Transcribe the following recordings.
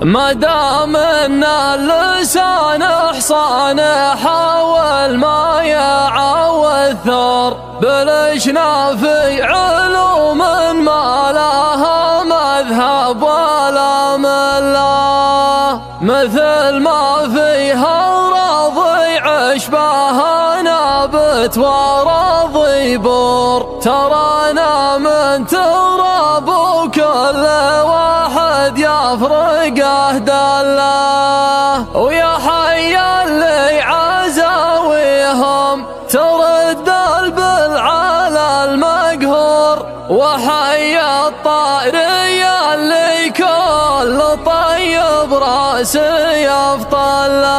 ما دام ان اللسان حصان حاول ما يعوى الثار، بلشنا في علوم ما لها مذهب ولا مله، مثل ما فيها رضيع اشباه نابت ورضي بور، ترانا من تراب وكل واحد يفرقه دله، ويا حي اللي عزاويهم ترد البل على المقهور، وحي الطائرية اللي كل طيب راسي يفطله،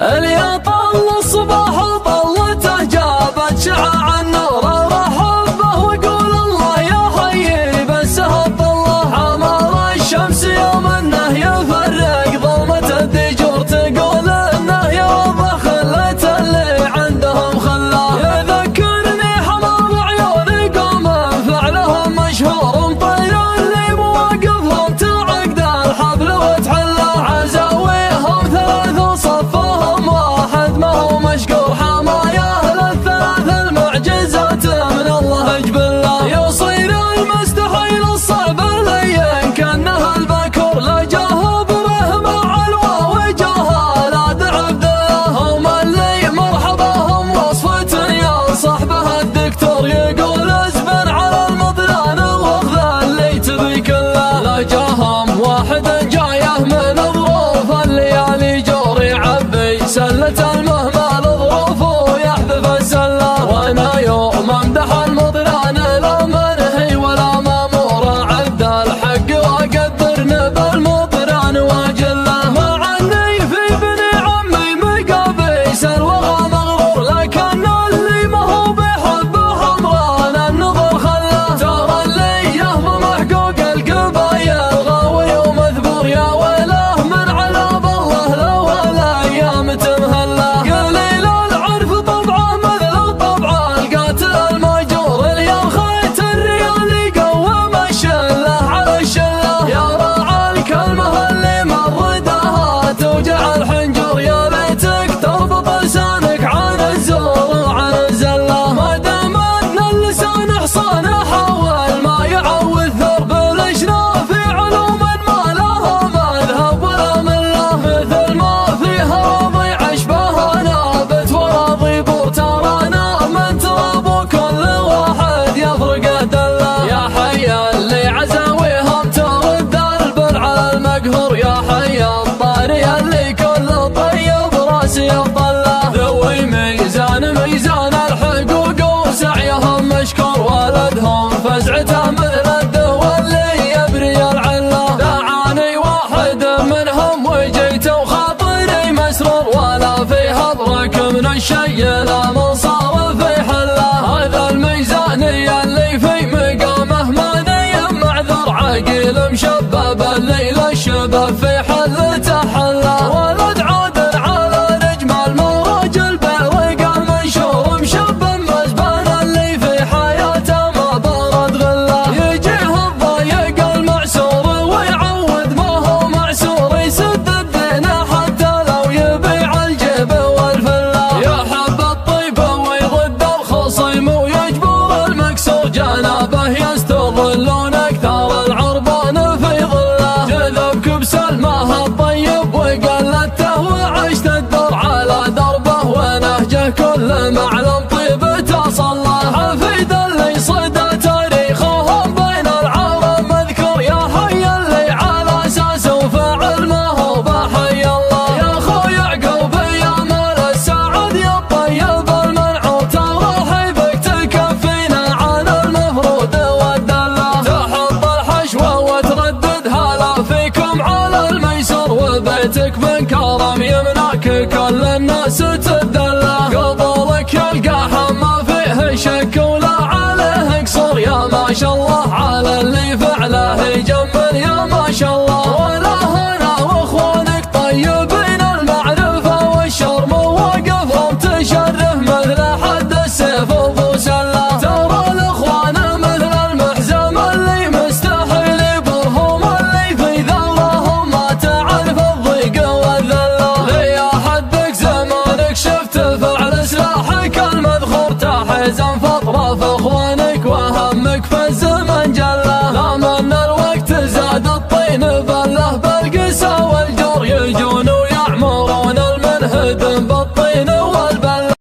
اللي طل الصباح طلته جابت شعاع النور رحب به وقول الله يا حي بس هالطله، عمر الشمس يوم انه يفرق ظلمة الدجور، تقول انه يوضح خلة اللي عندهم خله، يذكرني حمام عيوني قوم فعلهم مشهور، مطير اللي مواقفهم تعقد الحبل وتحله، عزاويهم ثلاث وصفهم واحد ما هو مشكور، حماياه للثلاث المعجزات من الله جبله، يصير المستحيل الصعب لين كانه البكور، لا جاه بره مع الواو جاه لا دعب ذله، هم اللي مرحبا هم وصفة يا صاحبه الدكتور، يقول ازبن على المضلان واخذ اللي تبي كله، لا جاهم واحد جايه من ظروف الليالي جور، يعبي سلة المهمل ظروفه يحذف السله، وانا يوم امدح المضلان لا منهي ولا مامور، عد الحق واقدر بالمضران واجله، مع اني في بني عمي مقابيس الوغى مغرور، لكن اللي ما هو بيحبهم ران النظر خله، ترى اللي يهضم حقوق القبايل غاوي ومذبور، يا ويله من عذاب الله لو الايام تمهله، قليل العرف طبعه مثل الطبع القاتل الماجور، اللي الخيط الريال يقوم الشله على الشله، يا راعى الكلمه اللي مردها توجع الحنجور، يا ليتك تربط لسانك عن الزور وعن الزله، ما دام ان اللسان حصان حاول ما يعوي الثر، بلشنا في علوم ما لها مذهب ولا مله، مثل ما فيها رضيع اشباه نابت ورضي بور، ترانا من تراب وكل واحد يفرق دله، يا حي اللي عزاويهم ترد البل على المقهور، يا حي الطاري اللي كل طيب راسي يفطله، ذوي ميزان الحقوق وسعيهم مشكور، ولدهم فزعته مثل الدواء اللي يبري العله، دعاني واحد منهم وجيت وخاطري مسرور، ولا في هضرك من الشي لا من صار في حله، هذا الميزاني اللي في مقامه ماني معذور، عقيل مشبب الليل الشباب في حلته حله، ولد عادل على نجم الموج البرق المنشور، مشب مزبان اللي في حياته ما برد غله، يجيه الضيق المعسور ويعود ما هو معسور، يسد الدين حتى لو يبيع الجيب والفله، يحب الطيب ويضد الخصيم ويجبر المكسور، جنابه يستظلون اكثر العربان في ظله، جذبك بسلمه الطيب وقلته وعشت الدر على دربه، ونهجه كل معلم طيب تصله، حفيد اللي صدى تاريخهم بين العالم مذكور، يا حي اللي على اساسه وفعل ما هو بحي الله، يا اخو يعقوب يا مال السعد يا الطيب المنعور، ترى حيبك تكفينا عن المفروض والدله، تحط الحشوه وترددها لا فيكم على الميسور، وبيتك من كرم يمنعك كل الناس تدله، قبولك يلقى ما فيه شك ولا عليه قصور، يا ما شاء الله على اللي فعله يجمل، يا ما